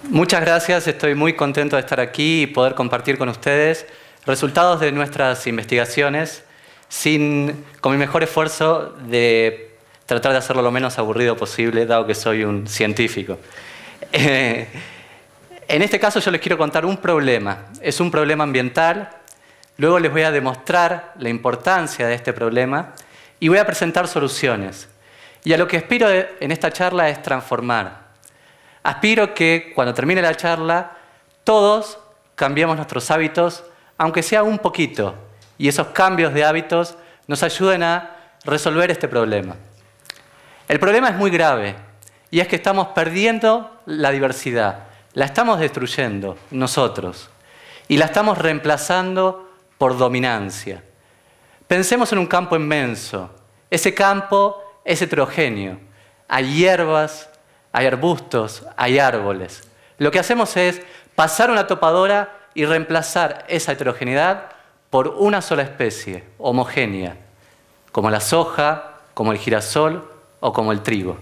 Muchas gracias, estoy muy contento de estar aquí y poder compartir con ustedes resultados de nuestras investigaciones con mi mejor esfuerzo de tratar de hacerlo lo menos aburrido posible, dado que soy un científico. En este caso yo les quiero contar un problema. Es un problema ambiental. Luego les voy a demostrar la importancia de este problema y voy a presentar soluciones. Y a lo que aspiro en esta charla es transformar. Aspiro que cuando termine la charla todos cambiemos nuestros hábitos, aunque sea un poquito, y esos cambios de hábitos nos ayuden a resolver este problema. El problema es muy grave, y es que estamos perdiendo la diversidad, la estamos destruyendo nosotros, y la estamos reemplazando por dominancia. Pensemos en un campo inmenso. Ese campo es heterogéneo. Hay hierbas, hay arbustos, hay árboles. Lo que hacemos es pasar una topadora y reemplazar esa heterogeneidad por una sola especie, homogénea, como la soja, como el girasol o como el trigo.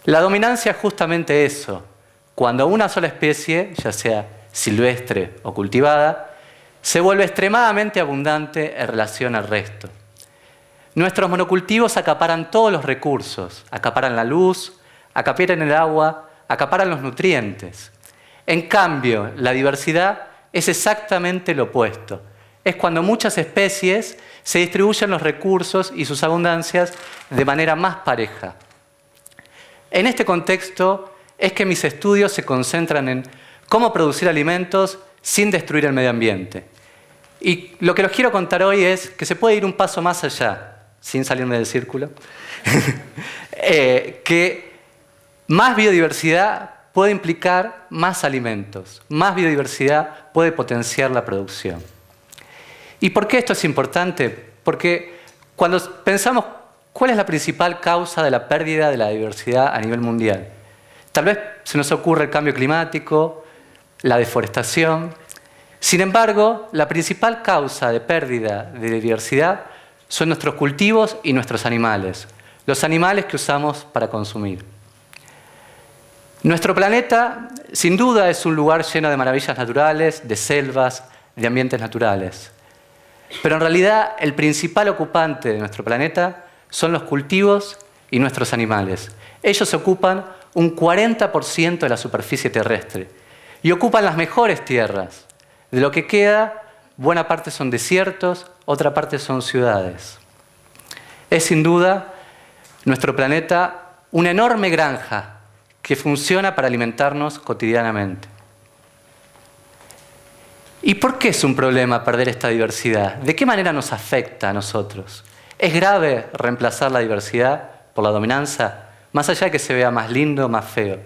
La dominancia es justamente eso. Cuando una sola especie, ya sea silvestre o cultivada, se vuelve extremadamente abundante en relación al resto. Nuestros monocultivos acaparan todos los recursos, acaparan la luz, acaparan el agua, acaparan los nutrientes. En cambio, la diversidad es exactamente lo opuesto. Es cuando muchas especies se distribuyen los recursos y sus abundancias de manera más pareja. En este contexto es que mis estudios se concentran en cómo producir alimentos sin destruir el medio ambiente. Y lo que les quiero contar hoy es que se puede ir un paso más allá, sin salirme del círculo, que más biodiversidad puede implicar más alimentos. Más biodiversidad puede potenciar la producción. ¿Y por qué esto es importante? Porque cuando pensamos cuál es la principal causa de la pérdida de la diversidad a nivel mundial, tal vez se nos ocurre el cambio climático, la deforestación. Sin embargo, la principal causa de pérdida de diversidad son nuestros cultivos y nuestros animales. Los animales que usamos para consumir. Nuestro planeta, sin duda, es un lugar lleno de maravillas naturales, de selvas, de ambientes naturales. Pero en realidad, el principal ocupante de nuestro planeta son los cultivos y nuestros animales. Ellos ocupan un 40% de la superficie terrestre y ocupan las mejores tierras. De lo que queda, buena parte son desiertos, otra parte son ciudades. Es sin duda nuestro planeta una enorme granja que funciona para alimentarnos cotidianamente. ¿Y por qué es un problema perder esta diversidad? ¿De qué manera nos afecta a nosotros? ¿Es grave reemplazar la diversidad por la dominancia, más allá de que se vea más lindo o más feo?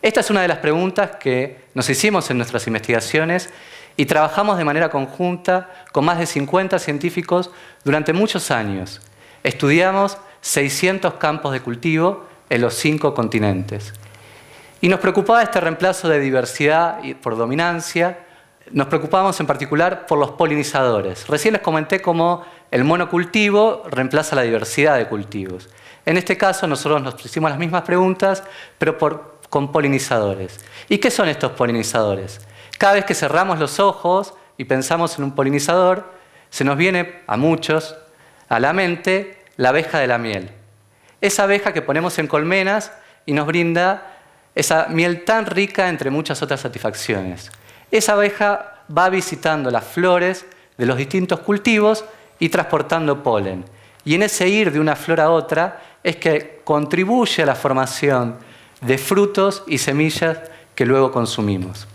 Esta es una de las preguntas que nos hicimos en nuestras investigaciones y trabajamos de manera conjunta con más de 50 científicos durante muchos años. Estudiamos 600 campos de cultivo en los 5 continentes. Y nos preocupaba este reemplazo de diversidad por dominancia. Nos preocupamos en particular por los polinizadores. Recién les comenté cómo el monocultivo reemplaza la diversidad de cultivos. En este caso nosotros nos hicimos las mismas preguntas, pero con polinizadores. ¿Y qué son estos polinizadores? Cada vez que cerramos los ojos y pensamos en un polinizador, se nos viene a muchos a la mente la abeja de la miel. Esa abeja que ponemos en colmenas y nos brinda esa miel tan rica entre muchas otras satisfacciones. Esa abeja va visitando las flores de los distintos cultivos y transportando polen. Y en ese ir de una flor a otra es que contribuye a la formación de frutos y semillas que luego consumimos.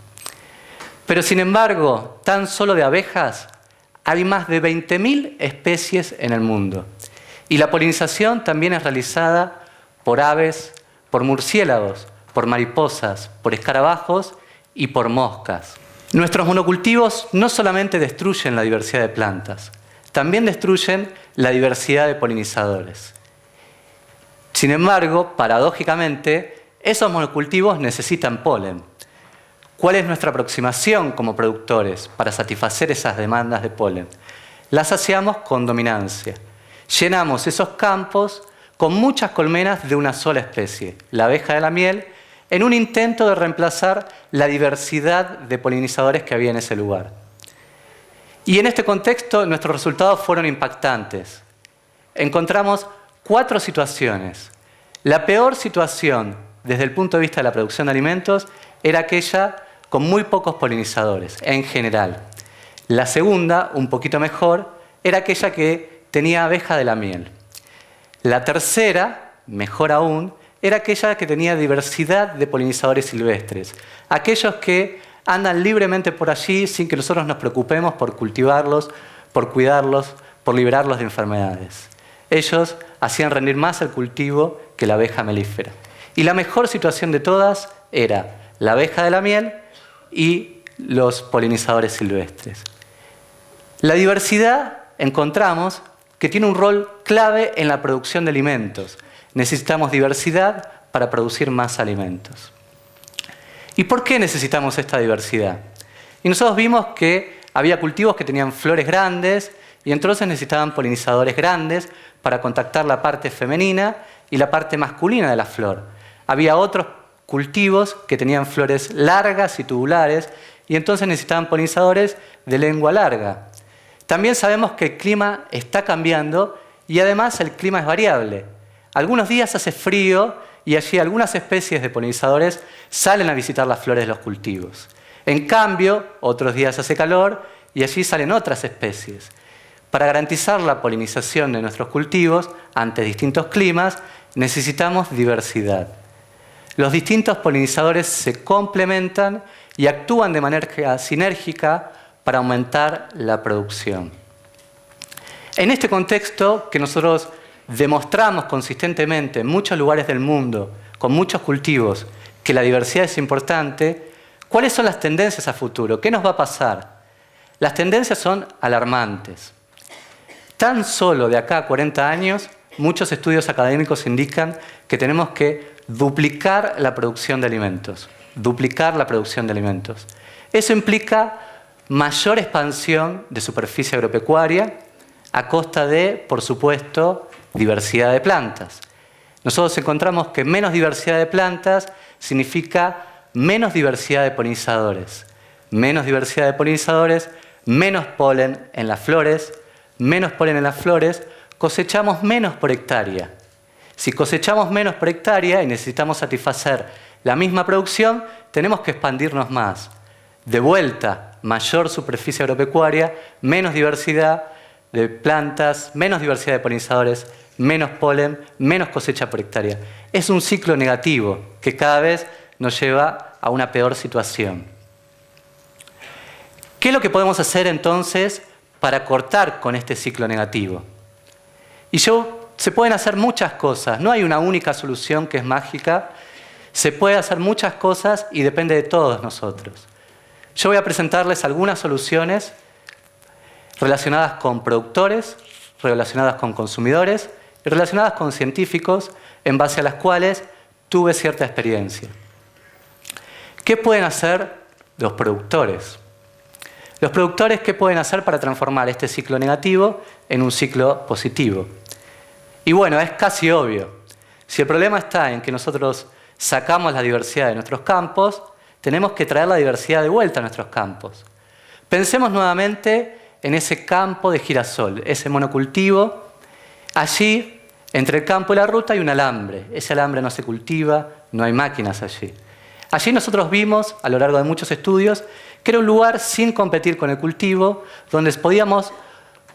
Pero sin embargo, tan solo de abejas hay más de 20.000 especies en el mundo. Y la polinización también es realizada por aves, por murciélagos, por mariposas, por escarabajos y por moscas. Nuestros monocultivos no solamente destruyen la diversidad de plantas, también destruyen la diversidad de polinizadores. Sin embargo, paradójicamente, esos monocultivos necesitan polen. ¿Cuál es nuestra aproximación como productores para satisfacer esas demandas de polen? Las saciamos con dominancia. Llenamos esos campos con muchas colmenas de una sola especie, la abeja de la miel, en un intento de reemplazar la diversidad de polinizadores que había en ese lugar. Y en este contexto nuestros resultados fueron impactantes. Encontramos 4 situaciones. La peor situación desde el punto de vista de la producción de alimentos era aquella con muy pocos polinizadores, en general. La segunda, un poquito mejor, era aquella que tenía abeja de la miel. La tercera, mejor aún, era aquella que tenía diversidad de polinizadores silvestres, aquellos que andan libremente por allí sin que nosotros nos preocupemos por cultivarlos, por cuidarlos, por liberarlos de enfermedades. Ellos hacían rendir más el cultivo que la abeja melífera. Y la mejor situación de todas era la abeja de la miel y los polinizadores silvestres. La diversidad encontramos que tiene un rol clave en la producción de alimentos. Necesitamos diversidad para producir más alimentos. ¿Y por qué necesitamos esta diversidad? Y nosotros vimos que había cultivos que tenían flores grandes y entonces necesitaban polinizadores grandes para contactar la parte femenina y la parte masculina de la flor. Había otros cultivos que tenían flores largas y tubulares y entonces necesitaban polinizadores de lengua larga. También sabemos que el clima está cambiando y además el clima es variable. Algunos días hace frío y allí algunas especies de polinizadores salen a visitar las flores de los cultivos. En cambio, otros días hace calor y allí salen otras especies. Para garantizar la polinización de nuestros cultivos ante distintos climas, necesitamos diversidad. Los distintos polinizadores se complementan y actúan de manera sinérgica para aumentar la producción. En este contexto que nosotros demostramos consistentemente en muchos lugares del mundo, con muchos cultivos, que la diversidad es importante, ¿cuáles son las tendencias a futuro? ¿Qué nos va a pasar? Las tendencias son alarmantes. Tan solo de acá a 40 años, muchos estudios académicos indican que tenemos que duplicar la producción de alimentos. Duplicar la producción de alimentos. Eso implica mayor expansión de superficie agropecuaria a costa de, por supuesto, diversidad de plantas. Nosotros encontramos que menos diversidad de plantas significa menos diversidad de polinizadores. Menos diversidad de polinizadores, menos polen en las flores, menos polen en las flores, cosechamos menos por hectárea. Si cosechamos menos por hectárea y necesitamos satisfacer la misma producción, tenemos que expandirnos más. De vuelta, mayor superficie agropecuaria, menos diversidad de plantas, menos diversidad de polinizadores, menos polen, menos cosecha por hectárea. Es un ciclo negativo que cada vez nos lleva a una peor situación. ¿Qué es lo que podemos hacer entonces para cortar con este ciclo negativo? Se pueden hacer muchas cosas, no hay una única solución que es mágica, se puede hacer muchas cosas y depende de todos nosotros. Yo voy a presentarles algunas soluciones relacionadas con productores, relacionadas con consumidores y relacionadas con científicos en base a las cuales tuve cierta experiencia. ¿Qué pueden hacer los productores? Los productores, ¿qué pueden hacer para transformar este ciclo negativo en un ciclo positivo? Y bueno, es casi obvio. Si el problema está en que nosotros sacamos la diversidad de nuestros campos, tenemos que traer la diversidad de vuelta a nuestros campos. Pensemos nuevamente en ese campo de girasol, ese monocultivo. Allí, entre el campo y la ruta, hay un alambre. Ese alambre no se cultiva, no hay máquinas allí. Allí nosotros vimos, a lo largo de muchos estudios, que era un lugar sin competir con el cultivo, donde podíamos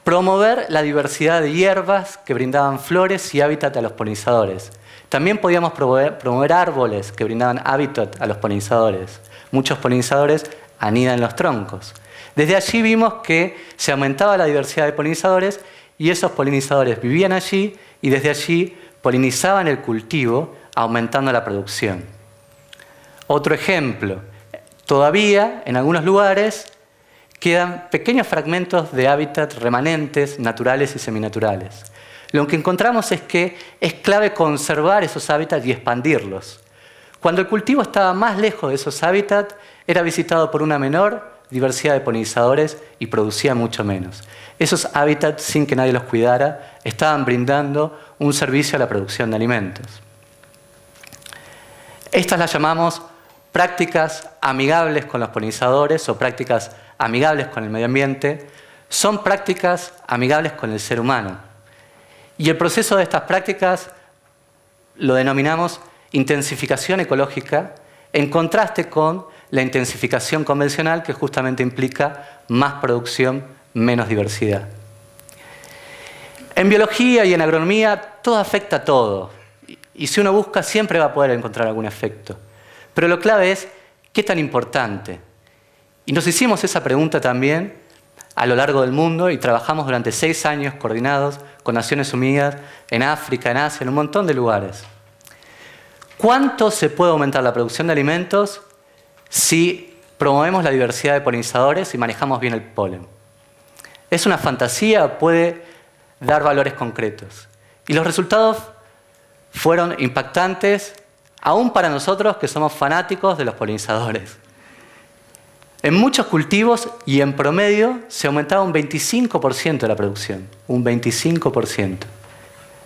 promover la diversidad de hierbas que brindaban flores y hábitat a los polinizadores. También podíamos promover árboles que brindaban hábitat a los polinizadores. Muchos polinizadores anidan en los troncos. Desde allí vimos que se aumentaba la diversidad de polinizadores y esos polinizadores vivían allí y desde allí polinizaban el cultivo, aumentando la producción. Otro ejemplo, todavía en algunos lugares quedan pequeños fragmentos de hábitat remanentes, naturales y seminaturales. Lo que encontramos es que es clave conservar esos hábitats y expandirlos. Cuando el cultivo estaba más lejos de esos hábitats, era visitado por una menor diversidad de polinizadores y producía mucho menos. Esos hábitats, sin que nadie los cuidara, estaban brindando un servicio a la producción de alimentos. Estas las llamamos prácticas amigables con los polinizadores o prácticas amigables con el medio ambiente. Son prácticas amigables con el ser humano. Y el proceso de estas prácticas lo denominamos intensificación ecológica, en contraste con la intensificación convencional, que justamente implica más producción, menos diversidad. En biología y en agronomía todo afecta a todo. Y si uno busca siempre va a poder encontrar algún efecto. Pero lo clave es qué tan importante. Y nos hicimos esa pregunta también a lo largo del mundo y trabajamos durante 6 años coordinados con Naciones Unidas en África, en Asia, en un montón de lugares. ¿Cuánto se puede aumentar la producción de alimentos si promovemos la diversidad de polinizadores y manejamos bien el polen? ¿Es una fantasía o puede dar valores concretos? Y los resultados fueron impactantes, aún para nosotros que somos fanáticos de los polinizadores. En muchos cultivos y en promedio se aumentaba un 25% de la producción. Un 25%.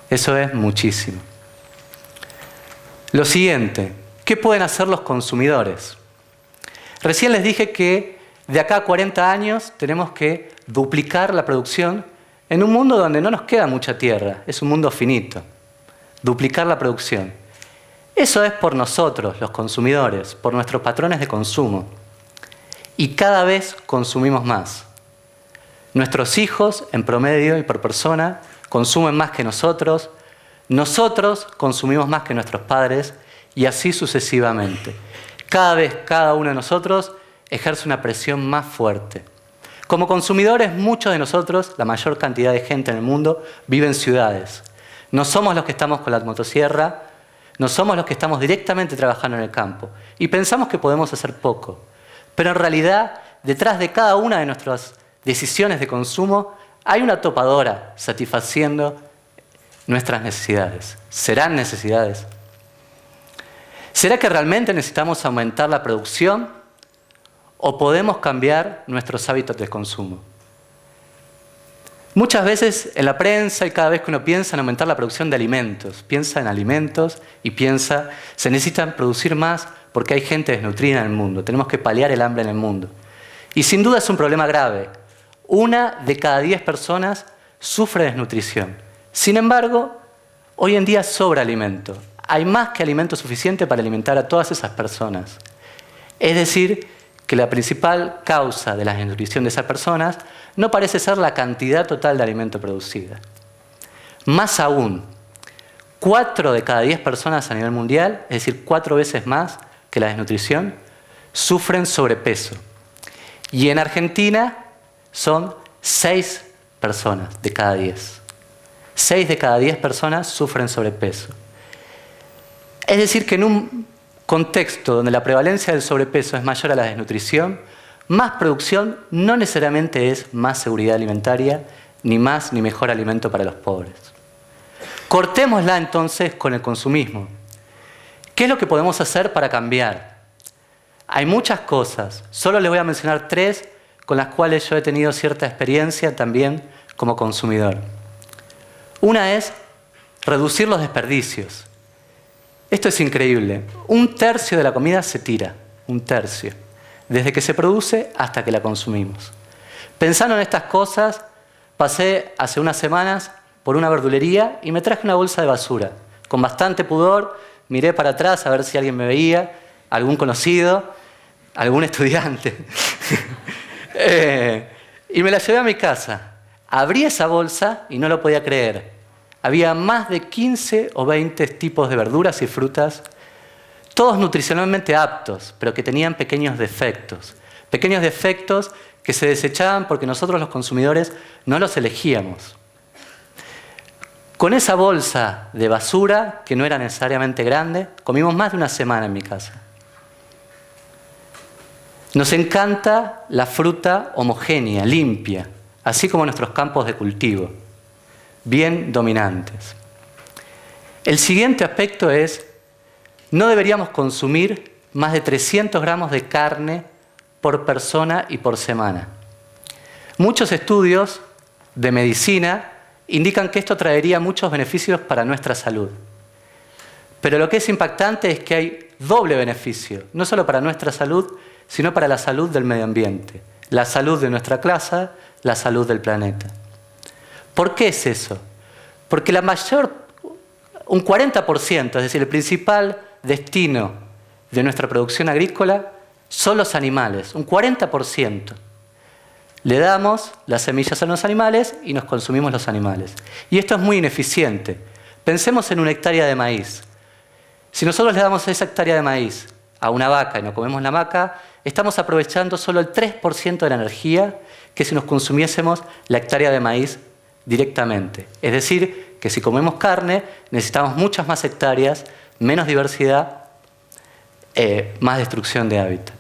Eso es muchísimo. Lo siguiente, ¿qué pueden hacer los consumidores? Recién les dije que de acá a 40 años tenemos que duplicar la producción en un mundo donde no nos queda mucha tierra, es un mundo finito. Duplicar la producción. Eso es por nosotros, los consumidores, por nuestros patrones de consumo. Y cada vez consumimos más. Nuestros hijos, en promedio y por persona, consumen más que nosotros. Nosotros consumimos más que nuestros padres y así sucesivamente. Cada vez cada uno de nosotros ejerce una presión más fuerte. Como consumidores, muchos de nosotros, la mayor cantidad de gente en el mundo, vive en ciudades. No somos los que estamos con la motosierra, no somos los que estamos directamente trabajando en el campo. Y pensamos que podemos hacer poco. Pero en realidad, detrás de cada una de nuestras decisiones de consumo, hay una topadora satisfaciendo nuestras necesidades. ¿Serán necesidades? ¿Será que realmente necesitamos aumentar la producción o podemos cambiar nuestros hábitos de consumo? Muchas veces en la prensa y cada vez que uno piensa en aumentar la producción de alimentos, piensa en alimentos y piensa, se necesitan producir más porque hay gente desnutrida en el mundo, tenemos que paliar el hambre en el mundo. Y sin duda es un problema grave. 1 de cada 10 personas sufre desnutrición. Sin embargo, hoy en día sobra alimento. Hay más que alimento suficiente para alimentar a todas esas personas. Es decir, que la principal causa de la desnutrición de esas personas no parece ser la cantidad total de alimento producida. Más aún, 4 de cada 10 personas a nivel mundial, es decir, 4 veces más que la desnutrición, sufren sobrepeso. Y en Argentina son 6 personas de cada 10. 6 de cada 10 personas sufren sobrepeso. Es decir, que en un contexto donde la prevalencia del sobrepeso es mayor a la desnutrición, más producción no necesariamente es más seguridad alimentaria, ni más ni mejor alimento para los pobres. Cortémosla entonces con el consumismo. ¿Qué es lo que podemos hacer para cambiar? Hay muchas cosas, solo les voy a mencionar 3 con las cuales yo he tenido cierta experiencia también como consumidor. Una es reducir los desperdicios. Esto es increíble. 1/3 de la comida se tira, 1/3, desde que se produce hasta que la consumimos. Pensando en estas cosas, pasé hace unas semanas por una verdulería y me traje una bolsa de basura. Con bastante pudor, miré para atrás a ver si alguien me veía, algún conocido, algún estudiante. Y me la llevé a mi casa. Abrí esa bolsa y no lo podía creer. Había más de 15 o 20 tipos de verduras y frutas, todos nutricionalmente aptos, pero que tenían pequeños defectos. Pequeños defectos que se desechaban porque nosotros los consumidores no los elegíamos. Con esa bolsa de basura, que no era necesariamente grande, comimos más de una semana en mi casa. Nos encanta la fruta homogénea, limpia, así como nuestros campos de cultivo, bien dominantes. El siguiente aspecto es, no deberíamos consumir más de 300 gramos de carne por persona y por semana. Muchos estudios de medicina indican que esto traería muchos beneficios para nuestra salud. Pero lo que es impactante es que hay doble beneficio, no solo para nuestra salud, sino para la salud del medio ambiente, la salud de nuestra clase, la salud del planeta. ¿Por qué es eso? Porque un 40%, es decir, el principal destino de nuestra producción agrícola son los animales, un 40%. Le damos las semillas a los animales y nos consumimos los animales. Y esto es muy ineficiente. Pensemos en una hectárea de maíz. Si nosotros le damos esa hectárea de maíz a una vaca y nos comemos la vaca, estamos aprovechando solo el 3% de la energía que si nos consumiésemos la hectárea de maíz directamente. Es decir, que si comemos carne necesitamos muchas más hectáreas, menos diversidad, más destrucción de hábitat.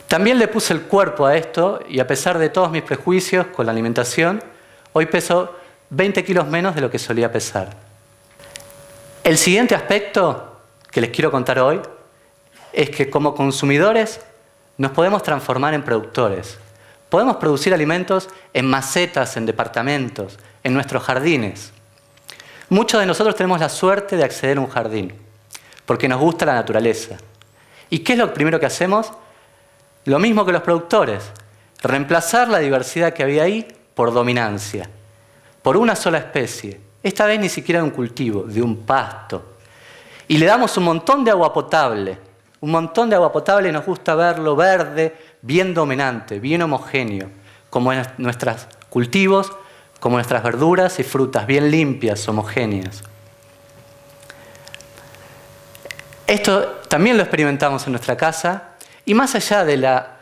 También le puse el cuerpo a esto y a pesar de todos mis prejuicios con la alimentación, hoy peso 20 kilos menos de lo que solía pesar. El siguiente aspecto que les quiero contar hoy es que como consumidores nos podemos transformar en productores. Podemos producir alimentos en macetas, en departamentos, en nuestros jardines. Muchos de nosotros tenemos la suerte de acceder a un jardín, porque nos gusta la naturaleza. ¿Y qué es lo primero que hacemos? Lo mismo que los productores, reemplazar la diversidad que había ahí por dominancia, por una sola especie. Esta vez ni siquiera de un cultivo, de un pasto. Y le damos un montón de agua potable. Un montón de agua potable y nos gusta verlo verde, bien dominante, bien homogéneo, como en nuestros cultivos, como nuestras verduras y frutas, bien limpias, homogéneas. Esto también lo experimentamos en nuestra casa y más allá de la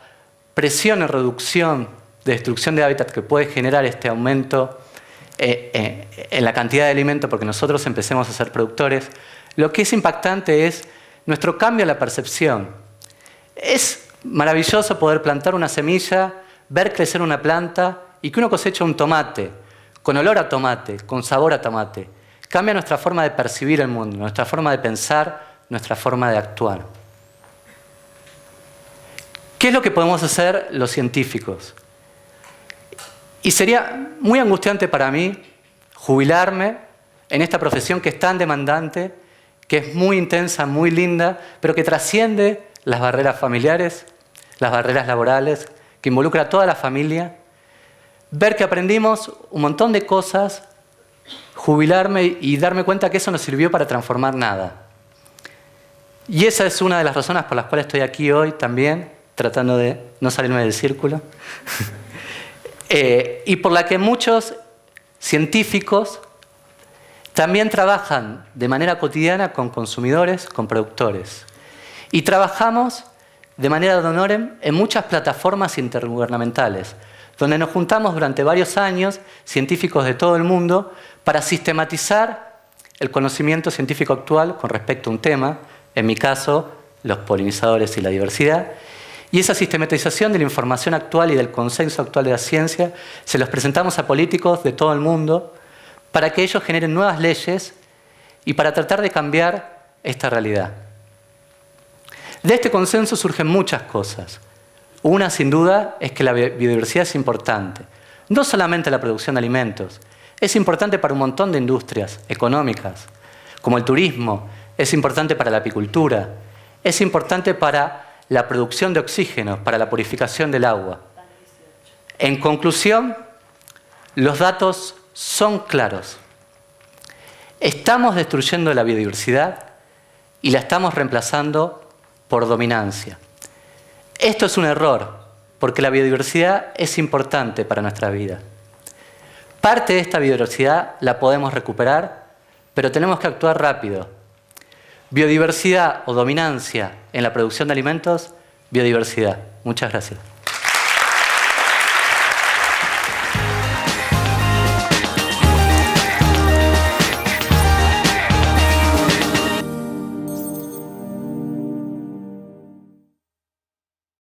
presión en reducción de destrucción de hábitat que puede generar este aumento en la cantidad de alimento porque nosotros empecemos a ser productores, lo que es impactante es nuestro cambio en la percepción. Es maravilloso poder plantar una semilla, ver crecer una planta y que uno cosecha un tomate, con olor a tomate, con sabor a tomate. Cambia nuestra forma de percibir el mundo, nuestra forma de pensar, nuestra forma de actuar. ¿Qué es lo que podemos hacer los científicos? Y sería muy angustiante para mí jubilarme en esta profesión que es tan demandante, que es muy intensa, muy linda, pero que trasciende las barreras familiares, las barreras laborales, que involucra a toda la familia. Ver que aprendimos un montón de cosas, jubilarme y darme cuenta que eso no sirvió para transformar nada. Y esa es una de las razones por las cuales estoy aquí hoy también, tratando de no salirme del círculo. Y por la que muchos científicos también trabajan de manera cotidiana con consumidores, con productores. Y trabajamos de manera de honorem en muchas plataformas intergubernamentales, donde nos juntamos durante varios años, científicos de todo el mundo, para sistematizar el conocimiento científico actual con respecto a un tema, en mi caso, los polinizadores y la diversidad. Y esa sistematización de la información actual y del consenso actual de la ciencia se los presentamos a políticos de todo el mundo para que ellos generen nuevas leyes y para tratar de cambiar esta realidad. De este consenso surgen muchas cosas. Una, sin duda, es que la biodiversidad es importante. No solamente la producción de alimentos, es importante para un montón de industrias económicas, como el turismo, es importante para la apicultura, es importante para la producción de oxígeno, para la purificación del agua. En conclusión, los datos son claros. Estamos destruyendo la biodiversidad y la estamos reemplazando por dominancia. Esto es un error, porque la biodiversidad es importante para nuestra vida. Parte de esta biodiversidad la podemos recuperar, pero tenemos que actuar rápido. Biodiversidad o dominancia en la producción de alimentos, biodiversidad. Muchas gracias.